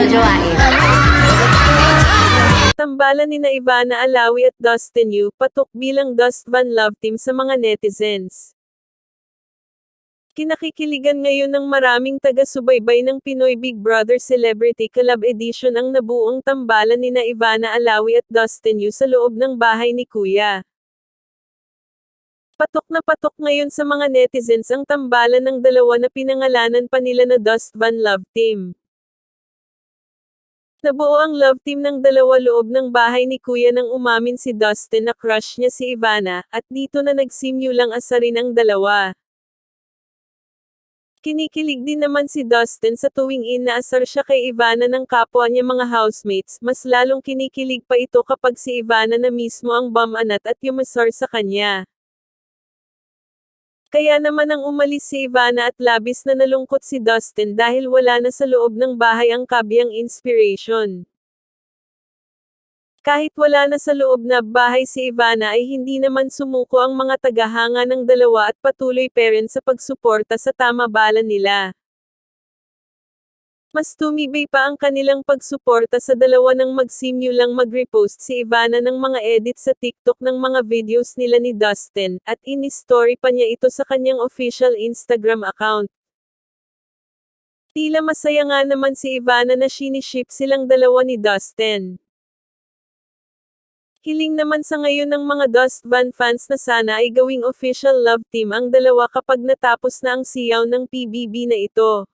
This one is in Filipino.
jojowain. Tambalan nina Ivana Alawi at Dustin Yu, patok bilang Dust Van Love Team sa mga netizens. Kinakikiligan ngayon ng maraming taga-subaybay ng Pinoy Big Brother Celebrity Collab Edition ang nabuong tambalan nina Ivana Alawi at Dustin Yu sa loob ng bahay ni Kuya. Patok na patok ngayon sa mga netizens ang tambalan ng dalawa na pinangalanan pa nila na Dust Van Love Team. Nabuo ang love team ng dalawa loob ng bahay ni Kuya nang umamin si Dustin na crush niya si Ivana, at dito na nagsimulang asarin ang dalawa. Kinikilig din naman si Dustin sa tuwing inaasar siya kay Ivana ng kapwa niya mga housemates, mas lalong kinikilig pa ito kapag si Ivana na mismo ang bumanat at yumasar sa kanya. Kaya naman nang umalis si Ivana at labis na nalungkot si Dustin dahil wala na sa loob ng bahay ang kabyang inspiration. Kahit wala na sa loob na bahay si Ivana ay hindi naman sumuko ang mga tagahanga ng dalawa at patuloy pa rin sa pagsuporta sa tambalan nila. Mas tumibay pa ang kanilang pagsuporta sa dalawa nang magsimulang mag-repost si Ivana ng mga edit sa TikTok ng mga videos nila ni Dustin, at in-story pa niya ito sa kanyang official Instagram account. Tila masaya nga naman si Ivana na siniship silang dalawa ni Dustin. Hiling naman sa ngayon ng mga Dust Van fans na sana ay gawing official love team ang dalawa kapag natapos na ang siyaw ng PBB na ito.